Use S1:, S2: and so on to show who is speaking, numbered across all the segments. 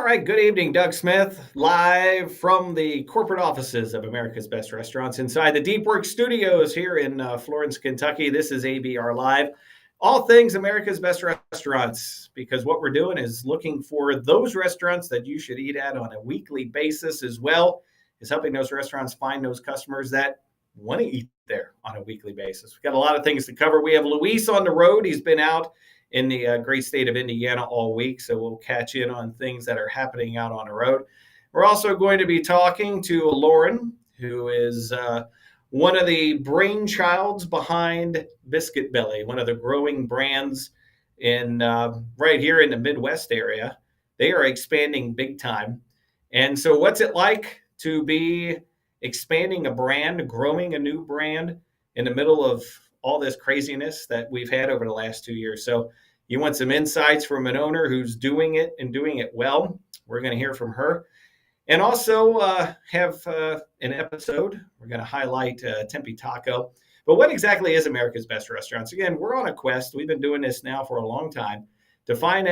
S1: All right, good evening, Doug Smith, live from the corporate offices of America's Best Restaurants inside the Deep Work Studios here in Florence, Kentucky. This is ABR Live, all things America's Best Restaurants, because what we're doing is looking for those restaurants that you should eat at on a weekly basis, as well as helping those restaurants find those customers that want to eat there on a weekly basis. We've got a lot of things to cover. We have Luis on the road. He's been out in the great state of Indiana all week, so we'll catch in on things that are happening out on the road. We're also going to be talking to Lauren, who is one of the brainchilds behind Biscuit Belly, one of the growing brands in right here in the Midwest area. They are expanding big time. And so what's it like to be expanding a brand, growing a new brand in the middle of all this craziness that we've had over the last 2 years? So you want some insights from an owner who's doing it and doing it well. We're going to hear from her. And also have an episode. We're going to highlight Tempe Taco. But what exactly is America's Best Restaurants? Again, we're on a quest. We've been doing this now for a long time to find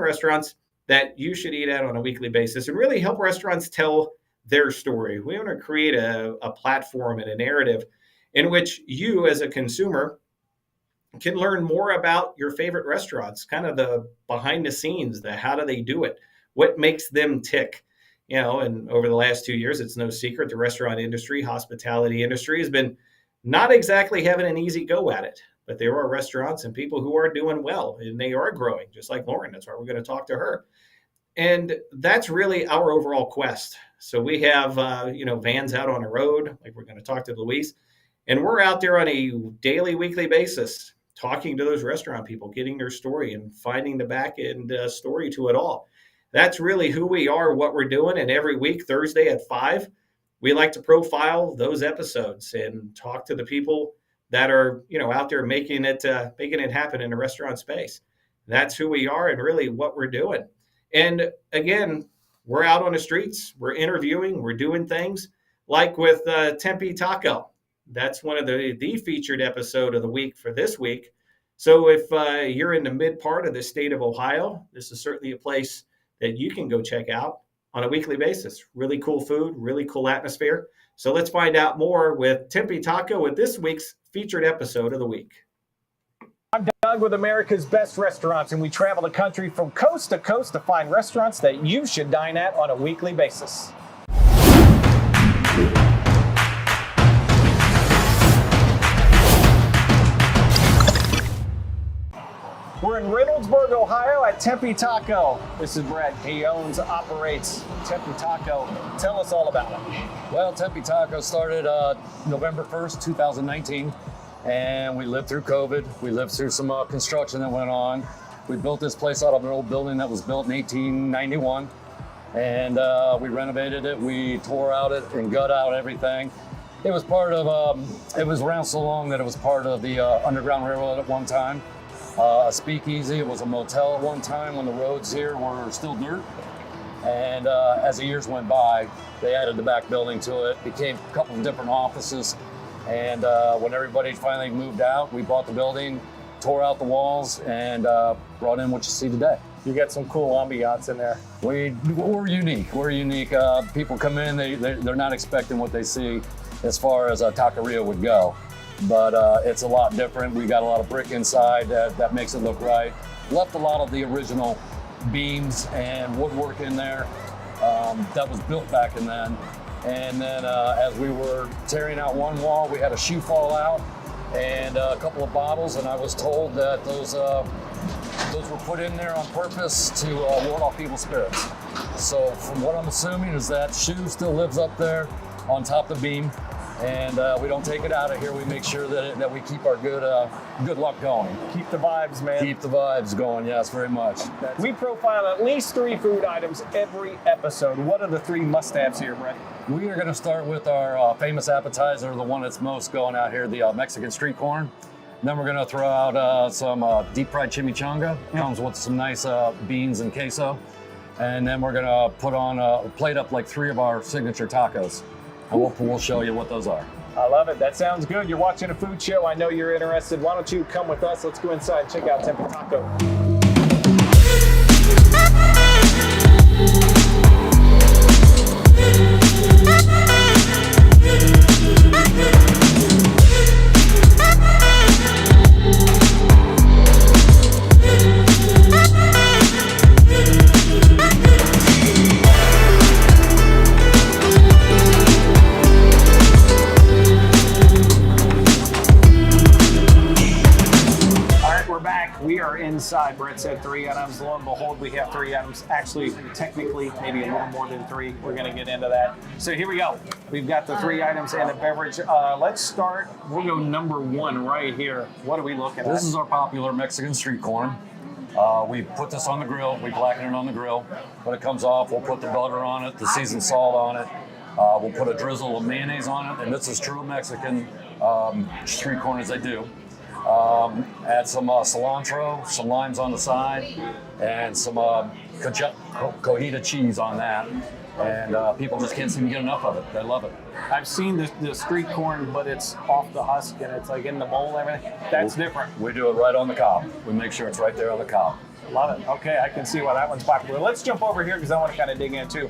S1: restaurants that you should eat at on a weekly basis and really help restaurants tell their story. We want to create a platform and a narrative in which you as a consumer can learn more about your favorite restaurants, kind of the behind the scenes, the how do they do it, what makes them tick. You know, and over the last 2 years, it's no secret the restaurant industry, hospitality industry has been not exactly having an easy go at it. But there are restaurants and people who are doing well, and they are growing, just like Lauren. That's why we're going to talk to her. And that's really our overall quest. So we have, vans out on the road, like we're going to talk to Luis. And we're out there on a daily, weekly basis, talking to those restaurant people, getting their story and finding the back end story to it all. That's really who we are, what we're doing. And every week, Thursday at 5, we like to profile those episodes and talk to the people that are, out there making it happen in the restaurant space. That's who we are and really what we're doing. And again, we're out on the streets, we're interviewing, we're doing things like with Tempe Taco. That's one of the featured episode of the week for this week. So if you're in the mid part of the state of Ohio, this is certainly a place that you can go check out on a weekly basis. Really cool food, really cool atmosphere. So let's find out more with Tempe Taco with this week's featured episode of the week.
S2: I'm Doug with America's Best Restaurants, and we travel the country from coast to coast to find restaurants that you should dine at on a weekly basis. We're in Reynoldsburg, Ohio at Tempe Taco. This is Brett. He owns, operates Tempe Taco. Tell us all about it.
S3: Well, Tempe Taco started November 1st, 2019, and we lived through COVID. We lived through some construction that went on. We built this place out of an old building that was built in 1891, and we renovated it. We tore out it and gut out everything. It was part of, it was around so long that it was part of the Underground Railroad at one time. A speakeasy. It was a motel at one time when the roads here were still dirt. And as the years went by, they added the back building to it, became a couple of different offices. And when everybody finally moved out, we bought the building, tore out the walls, and brought in what you see today.
S2: You got some cool ambiance in there.
S3: We're unique. We're unique. People come in, they're not expecting what they see as far as a taqueria would go. But it's a lot different. We got a lot of brick inside that makes it look right. Left a lot of the original beams and woodwork in there that was built back in then. And then as we were tearing out one wall, we had a shoe fall out and a couple of bottles, and I was told that those were put in there on purpose to ward off evil spirits. So from what I'm assuming is that shoe still lives up there on top of the beam. And we don't take it out of here. We make sure that we keep our good luck going.
S2: Keep the vibes, man.
S3: Keep the vibes going, yes, very much.
S2: We profile at least 3 food items every episode. What are the 3 must-haves here, Brett?
S3: We are going to start with our famous appetizer, the one that's most going out here, the Mexican street corn. Then we're going to throw out some deep-fried chimichanga. Comes with some nice beans and queso. And then we're going to put on a plate up like 3 of our signature tacos. And we'll show you what those are.
S2: I love it. That sounds good. You're watching a food show. I know you're interested. Why don't you come with us? Let's go inside and check out Tempe Taco. are inside. Brett said 3 items. Lo and behold, we have 3 items. Actually, technically, maybe a little more than 3. We're going to get into that. So here we go. We've got the 3 items and a beverage. Let's start. We'll go number 1 right here. What are we looking at?
S3: This is our popular Mexican street corn. We put this on the grill. We blacken it on the grill. When it comes off, we'll put the butter on it, the seasoned salt on it. We'll put a drizzle of mayonnaise on it, and this is true Mexican street corn as they do. Add some cilantro, some limes on the side, and some cojita cheese on that. And people just can't seem to get enough of it. They love it.
S2: I've seen the street corn, but it's off the husk and it's like in the bowl and everything. That's different.
S3: We do it right on the cob. We make sure it's right there on the cob.
S2: Love it. Okay, I can see why that one's popular. Let's jump over here because I want to kind of dig in too.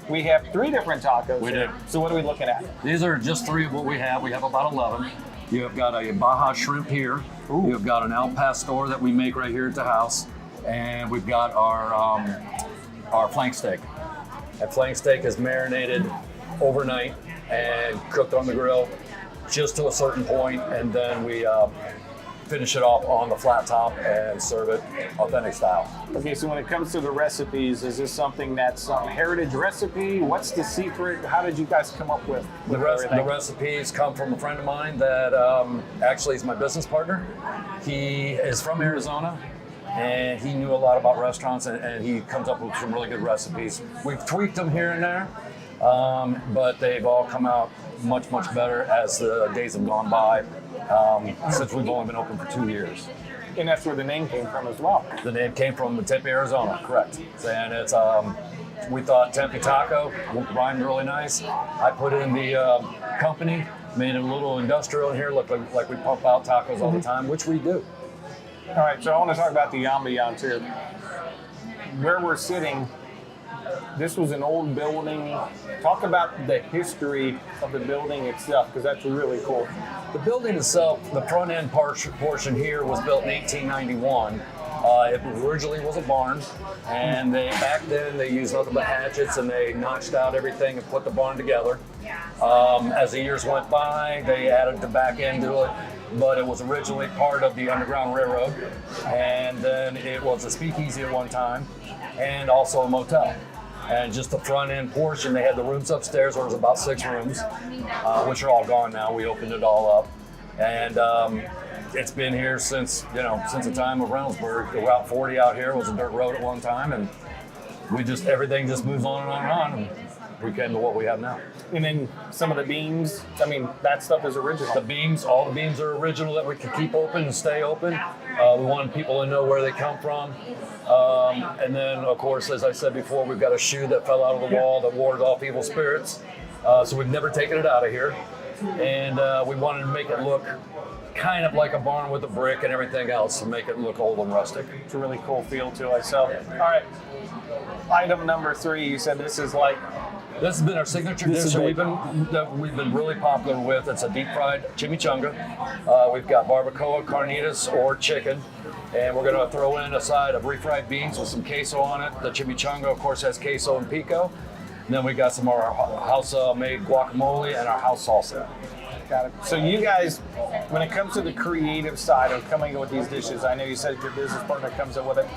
S2: We have 3 different tacos.
S3: We
S2: here.
S3: do.
S2: So what are we looking at?
S3: These are just 3 of what we have. We have about 11. You have got a Baja shrimp here.
S2: Ooh.
S3: You've got an al pastor that we make right here at the house. And we've got our flank steak. That flank steak is marinated overnight and cooked on the grill just to a certain point, and then we finish it off on the flat top and serve it authentic style.
S2: Okay, so when it comes to the recipes, is this something that's a heritage recipe? What's the secret? How did you guys come up with
S3: The
S2: everything?
S3: recipes come from a friend of mine that actually is my business partner. He is from Arizona, and he knew a lot about restaurants, and he comes up with some really good recipes. We've tweaked them here and there, but they've all come out much, much better as the days have gone by, since we've only been open for 2 years.
S2: And that's where the name came from as well.
S3: The name came from Tempe, Arizona, correct. And it's, we thought Tempe Taco rhymed really nice. I put in the company, made it a little industrial in here, look like we pump out tacos all the time, which we do.
S2: All right, so I want to talk about the ambiance here. Where we're sitting, this was an old building. Talk about the history of the building itself, because that's really cool.
S3: The building itself, the front end portion here was built in 1891. It originally was a barn, and back then they used nothing but hatchets, and they notched out everything and put the barn together. As the years went by, they added the back end to it, but it was originally part of the Underground Railroad, and then it was a speakeasy at one time, and also a motel. And just the front end portion, they had the rooms upstairs. There was about 6 rooms, which are all gone now. We opened it all up, and it's been here since the time of Reynoldsburg. The Route 40 out here was a dirt road at one time, and everything just moves on and on and on. And we came to what we have now.
S2: And then some of the beams, I mean, that stuff is original.
S3: All the beams are original that we can keep open and stay open. We want people to know where they come from. And then, of course, as I said before, we've got a shoe that fell out of the wall that warded off evil spirits. So we've never taken it out of here. And we wanted to make it look kind of like a barn with a brick and everything else to make it look old and rustic.
S2: It's a really cool feel to it. So, all right, item number 3, you said this is like...
S3: This has been our signature dish that we've been really popular with. It's a deep fried chimichanga. We've got barbacoa, carnitas, or chicken. And we're going to throw in a side of refried beans with some queso on it. The chimichanga, of course, has queso and pico. And then we got some of our house-made guacamole and our house salsa.
S2: Got it. So you guys, when it comes to the creative side of coming up with these dishes, I know you said your business partner comes up with it.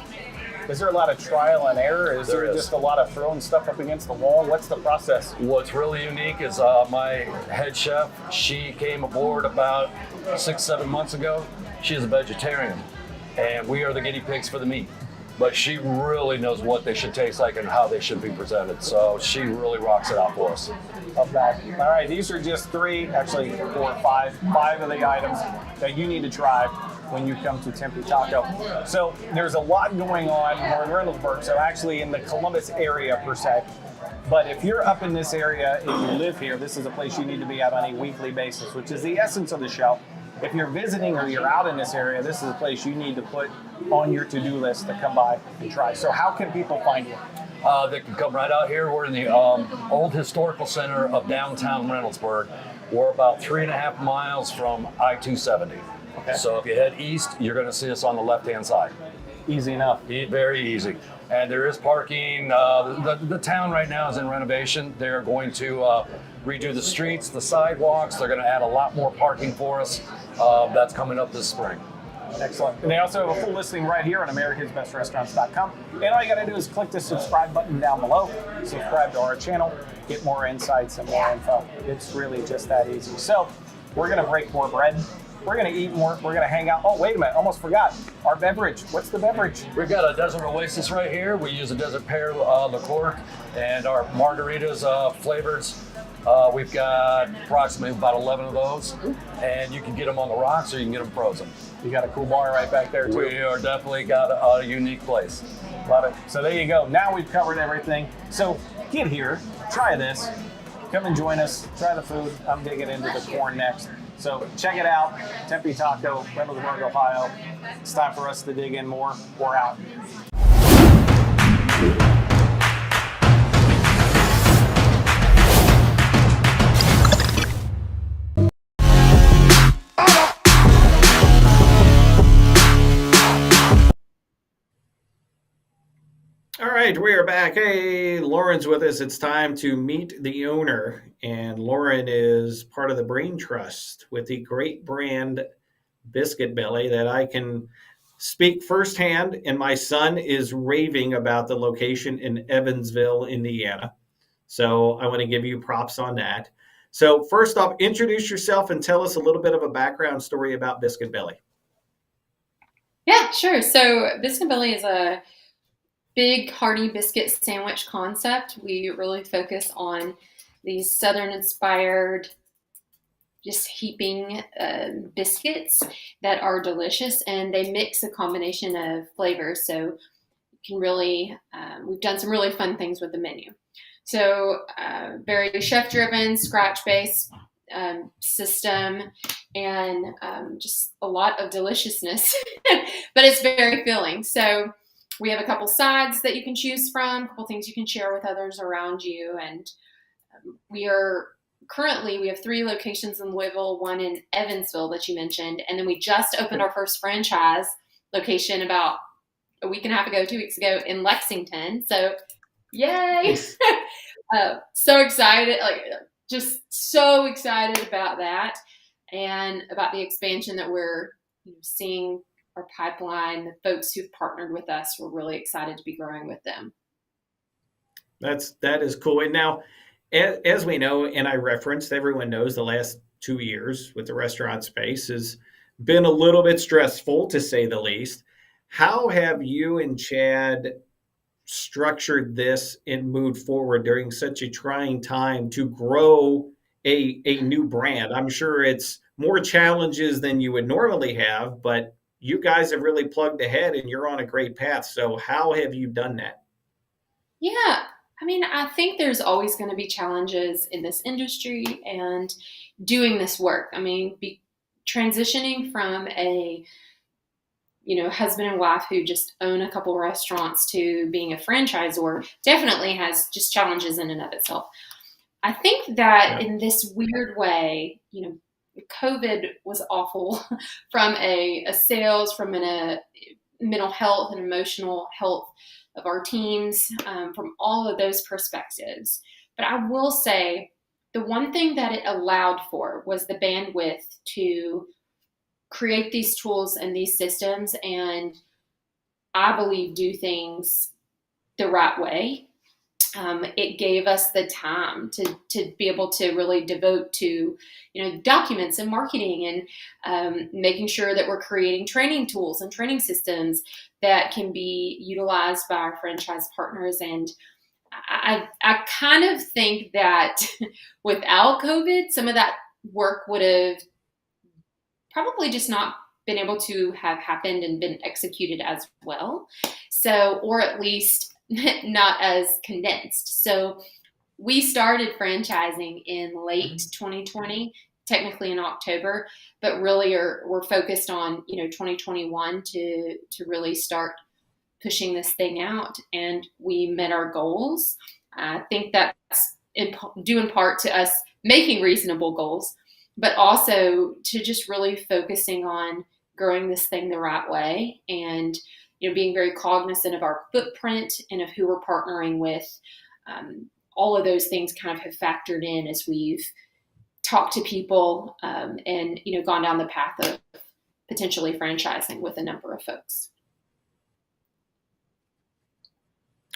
S2: Is there a lot of trial and error? Is there just a lot of throwing stuff up against the wall? What's the process?
S3: What's really unique is my head chef, she came aboard about 6-7 months ago. She is a vegetarian, and we are the guinea pigs for the meat. But she really knows what they should taste like and how they should be presented. So she really rocks it out for us.
S2: Love that. All right, these are just 3, actually 4 or 5 of the items that you need to try when you come to Tempe Taco. So there's a lot going on. We're in Reynoldsburg, so actually in the Columbus area per se. But if you're up in this area, if you live here, this is a place you need to be at on a weekly basis, which is the essence of the show. If you're visiting or you're out in this area, this is a place you need to put on your to-do list to come by and try. So how can people find you?
S3: They can come right out here. We're in the old historical center of downtown Reynoldsburg. We're about 3.5 miles from I-270.
S2: Okay.
S3: So if you head east, you're going to see us on the left-hand side.
S2: Easy enough.
S3: Very easy. And there is parking. The town right now is in renovation. They're going to redo the streets, the sidewalks. They're going to add a lot more parking for us. That's coming up this spring.
S2: Excellent. And they also have a full listing right here on americasbestrestaurants.com. And all you got to do is click the subscribe button down below, subscribe to our channel, get more insights and more info. It's really just that easy. So we're going to break more bread. We're going to eat more. We're going to hang out. Oh, wait a minute. Almost forgot. Our beverage. What's the beverage?
S3: We've got a Desert Oasis right here. We use a Desert Pear liqueur and our margaritas flavors. We've got approximately about 11 of those, and you can get them on the rocks or you can get them frozen.
S2: You got a cool bar right back there, too.
S3: We are definitely got a unique place.
S2: Love it. So there you go. Now we've covered everything. So get here, try this, come and join us, try the food. I'm digging into the corn next. So check it out, Tempe Taco, Reynoldsburg, Ohio. It's time for us to dig in more. We're out.
S1: All right, we are back. Hey, Lauren's with us. It's time to meet the owner. And Lauren is part of the brain trust with the great brand Biscuit Belly that I can speak firsthand. And my son is raving about the location in Evansville, Indiana. So I want to give you props on that. So first off, introduce yourself and tell us a little bit of a background story about Biscuit Belly.
S4: Yeah, sure. So Biscuit Belly is a big hearty biscuit sandwich concept. We really focus on these Southern inspired, just heaping biscuits that are delicious, and they mix a combination of flavors. So you can really, we've done some really fun things with the menu. So very chef driven, scratch based system, and just a lot of deliciousness, but it's very filling. So we have a couple sides that you can choose from, a couple things you can share with others around you. And we have 3 locations in Louisville, 1 in Evansville that you mentioned. And then we just opened our first franchise location about a week and a half ago, 2 weeks ago in Lexington. So yay. So excited, just so excited about that and about the expansion that we're seeing. Our pipeline, the folks who've partnered with us, we're really excited to be growing with them.
S1: That is cool. And now, as we know, and I referenced, everyone knows the last 2 years with the restaurant space has been a little bit stressful, to say the least. How have you and Chad structured this and moved forward during such a trying time to grow a new brand? I'm sure it's more challenges than you would normally have, but you guys have really plugged ahead and you're on a great path. So how have you done that?
S4: Yeah, I mean, I think there's always going to be challenges in this industry and doing this work. I mean, transitioning from a husband and wife who just own a couple restaurants to being a franchisor definitely has just challenges in and of itself. I think that in this weird way, COVID was awful from a sales, from a mental health and emotional health of our teams, from all of those perspectives. But I will say the one thing that it allowed for was the bandwidth to create these tools and these systems, and I believe do things the right way. It gave us the time to be able to really devote to, documents and marketing and making sure that we're creating training tools and training systems that can be utilized by our franchise partners. And I kind of think that without COVID, some of that work would have probably just not been able to have happened and been executed as well. So, or at least not as condensed. So we started franchising in late 2020, technically in October, but really we're focused on 2021 to really start pushing this thing out, and we met our goals. I think that's due in part to us making reasonable goals, but also to just really focusing on growing this thing the right way, and being very cognizant of our footprint and of who we're partnering with. All of those things kind of have factored in as we've talked to people and gone down the path of potentially franchising with a number of folks.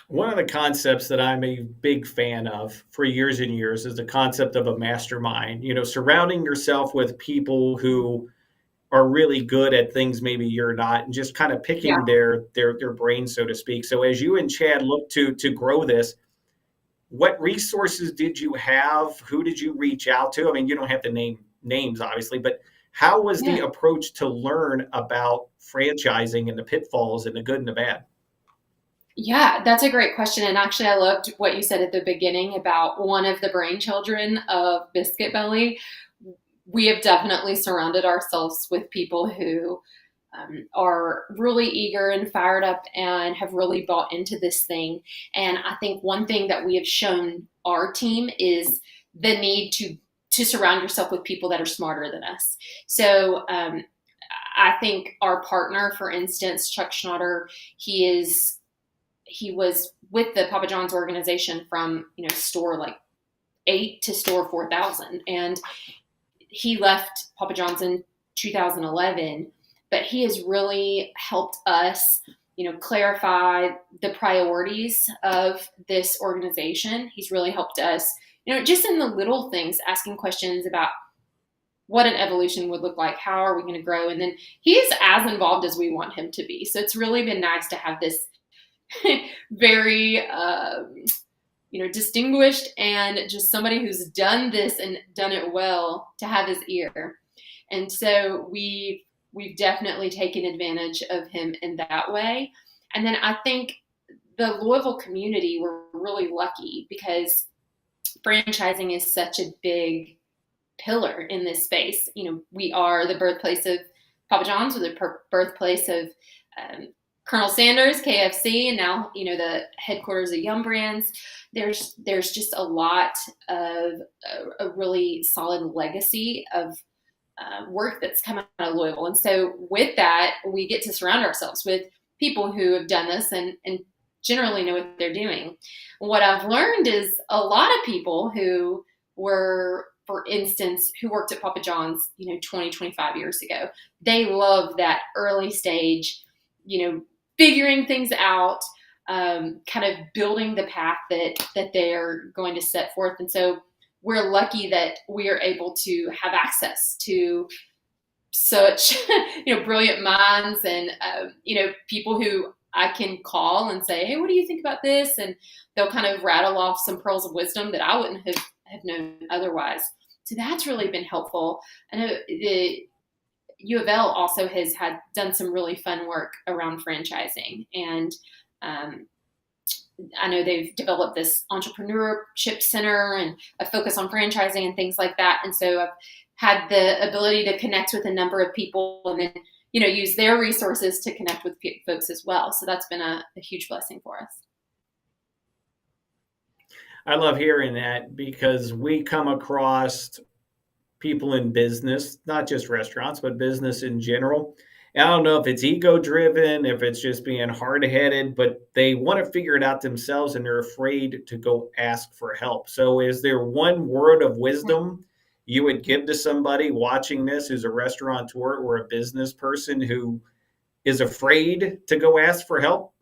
S1: One of the concepts that I'm a big fan of for years and years is the concept of a mastermind. Surrounding yourself with people who are really good at things maybe you're not, and just kind of
S4: Yeah.
S1: picking their brains, so to speak. So as you and Chad look to grow this, what resources did you have? Who did you reach out to? I mean, you don't have to name names, obviously, but how was the
S4: Yeah.
S1: approach to learn about franchising and the pitfalls and the good and the bad?
S4: Yeah, that's a great question. And actually, I loved what you said at the beginning about one of the brainchildren of Biscuit Belly. We have definitely surrounded ourselves with people who are really eager and fired up and have really bought into this thing. And I think one thing that we have shown our team is the need to surround yourself with people that are smarter than us. So I think our partner, for instance, Chuck Schnatter, he was with the Papa John's organization from store like 8 to store 4,000, and he left Papa John's in 2011. But he has really helped us, clarify the priorities of this organization. He's really helped us, just in the little things, asking questions about what an evolution would look like, how are we going to grow, and then he is as involved as we want him to be. So it's really been nice to have this very distinguished and just somebody who's done this and done it well to have his ear. And so we've definitely taken advantage of him in that way. And then I think the Louisville community, we're really lucky because franchising is such a big pillar in this space. We are the birthplace of Papa John's, we're the birthplace of Colonel Sanders, KFC, and now, the headquarters of Yum Brands. There's just a lot of a really solid legacy of work that's come out of Louisville. And so with that, we get to surround ourselves with people who have done this and generally know what they're doing. What I've learned is a lot of people who were, for instance, who worked at Papa John's, 20, 25 years ago, they love that early stage, figuring things out, kind of building the path that they're going to set forth. And so we're lucky that we are able to have access to such, brilliant minds and, people who I can call and say, hey, what do you think about this? And they'll kind of rattle off some pearls of wisdom that I wouldn't have known otherwise. So that's really been helpful. I know the U of L also has done some really fun work around franchising. And I know they've developed this entrepreneurship center and a focus on franchising and things like that. And so I've had the ability to connect with a number of people and then, use their resources to connect with folks as well. So that's been a huge blessing for us.
S1: I love hearing that because we come across people in business, not just restaurants, but business in general. And I don't know if it's ego driven, if it's just being hard headed, but they want to figure it out themselves and they're afraid to go ask for help. So is there one word of wisdom you would give to somebody watching this who's a restaurateur or a business person who is afraid to go ask for help?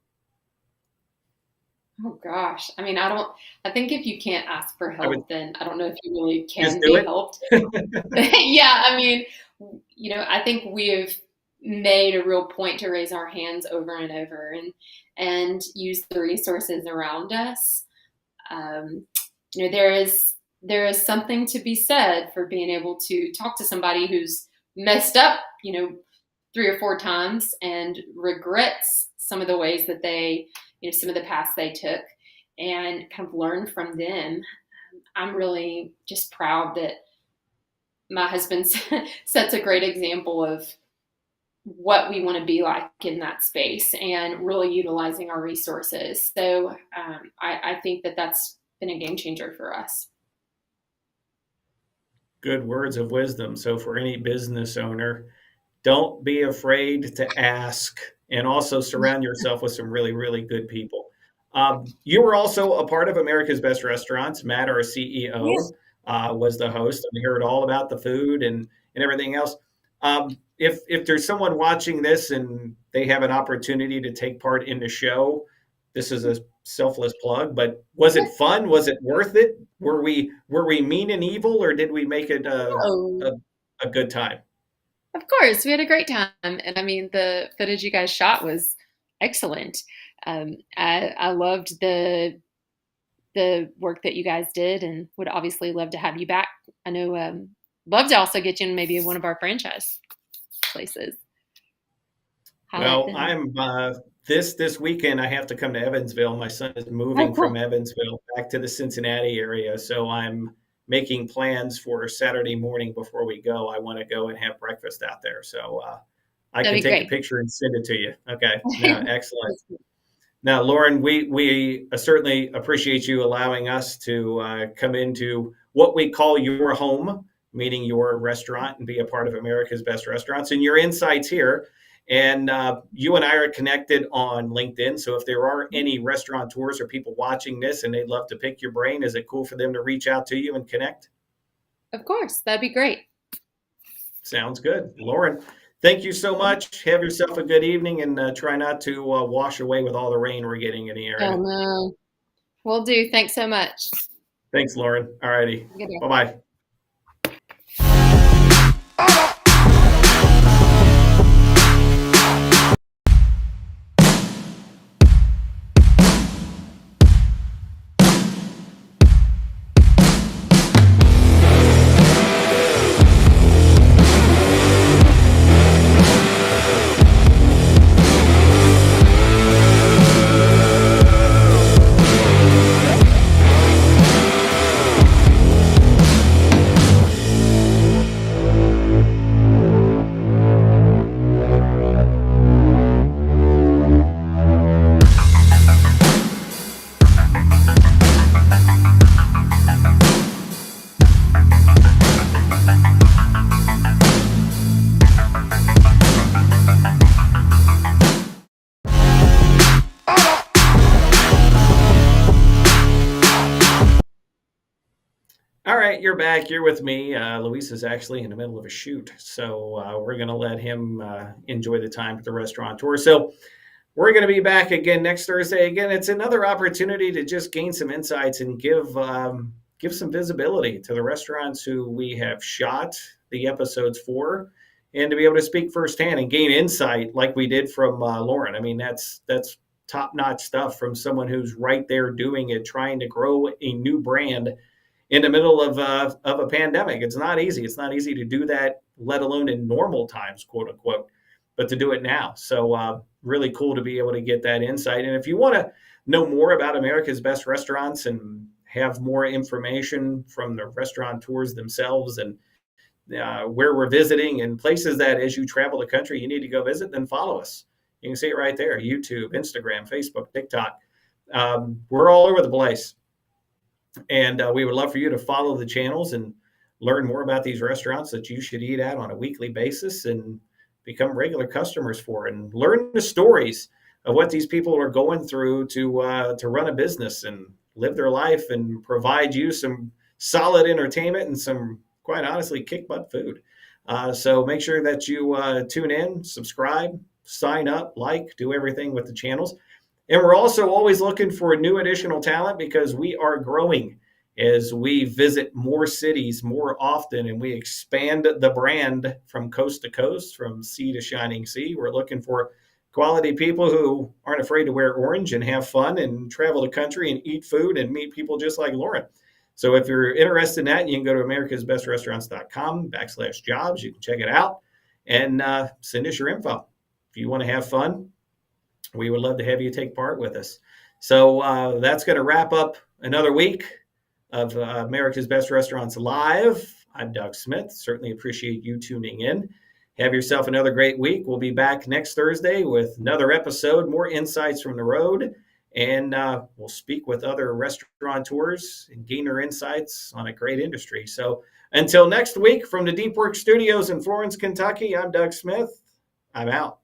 S4: Oh gosh. I mean, I think if you can't ask for help, then I don't know if you really can
S1: just do
S4: be
S1: it.
S4: helped. Yeah. I mean, I think we have made a real point to raise our hands over and over and use the resources around us. There is something to be said for being able to talk to somebody who's messed up, 3 or 4 times and regrets some of the ways that they, some of the paths they took and kind of learn from them. I'm really just proud that my husband sets a great example of what we want to be like in that space and really utilizing our resources. So I think that that's been a game changer for us.
S1: Good words of wisdom. So for any business owner, don't be afraid to ask and also surround yourself with some really, really good people. You were also a part of America's Best Restaurants. Matt, our CEO, was the host. We heard all about the food and everything else. if there's someone watching this and they have an opportunity to take part in the show, this is a selfless plug, but was it fun? Was it worth it? Were we mean and evil, or did we make it
S4: Oh,
S1: a good time?
S4: of course, we had a great time, and I mean the footage you guys shot was excellent. I loved the work that you guys did, and would obviously love to have you back. I know, love to also get you in maybe one of our franchise places. Highlight
S1: Well,
S4: them.
S1: I'm this weekend I have to come to Evansville. My son is
S4: Oh,
S1: moving from
S4: cool.
S1: Evansville back to the Cincinnati area, so I'm making plans for Saturday morning before we go. I want to go and have breakfast out there, so I can
S4: That'd be
S1: take a
S4: great.
S1: picture and send it to you. Okay, no, excellent. Now, Lauren, we certainly appreciate you allowing us to come into what we call your home, meaning your restaurant, and be a part of America's Best Restaurants and your insights here. And you and I are connected on LinkedIn. So if there are any restaurateurs or people watching this and they'd love to pick your brain, is it cool for them to reach out to you and connect?
S4: Of course, that'd be great.
S1: Sounds good. Lauren, thank you so much. Have yourself a good evening, and try not to wash away with all the rain we're getting in the
S4: Oh
S1: area.
S4: no, will do. Thanks so much.
S1: Thanks, Lauren. All righty.
S4: Good day.
S1: Bye-bye. All right, you're back. You're with me. Luis is actually in the middle of a shoot, so we're going to let him enjoy the time at the restaurateur. So we're going to be back again next Thursday. Again, it's another opportunity to just gain some insights and give some visibility to the restaurants who we have shot the episodes for, and to be able to speak firsthand and gain insight like we did from Lauren. I mean, that's top-notch stuff from someone who's right there doing it, trying to grow a new brand in the middle of a pandemic. It's not easy. It's not easy to do that, let alone in normal times, quote unquote, but to do it now. So really cool to be able to get that insight. And if you want to know more about America's Best Restaurants and have more information from the restaurateurs themselves, and where we're visiting and places that as you travel the country you need to go visit, then follow us. You can see it right there: YouTube, Instagram, Facebook, TikTok. We're all over the place. And we would love for you to follow the channels and learn more about these restaurants that you should eat at on a weekly basis and become regular customers for, and learn the stories of what these people are going through to run a business and live their life and provide you some solid entertainment and some, quite honestly, kick butt food. So make sure that you tune in, subscribe, sign up, like, do everything with the channels. And we're also always looking for new additional talent, because we are growing as we visit more cities more often and we expand the brand from coast to coast, from sea to shining sea. We're looking for quality people who aren't afraid to wear orange and have fun and travel the country and eat food and meet people just like Lauren. So if you're interested in that, you can go to americasbestrestaurants.com/jobs. You can check it out and send us your info. If you want to have fun, we would love to have you take part with us. So that's going to wrap up another week of America's Best Restaurants Live. I'm Doug Smith. Certainly appreciate you tuning in. Have yourself another great week. We'll be back next Thursday with another episode, more insights from the road, and we'll speak with other restaurateurs and gain their insights on a great industry. So until next week, from the Deep Work Studios in Florence, Kentucky, I'm Doug Smith. I'm out.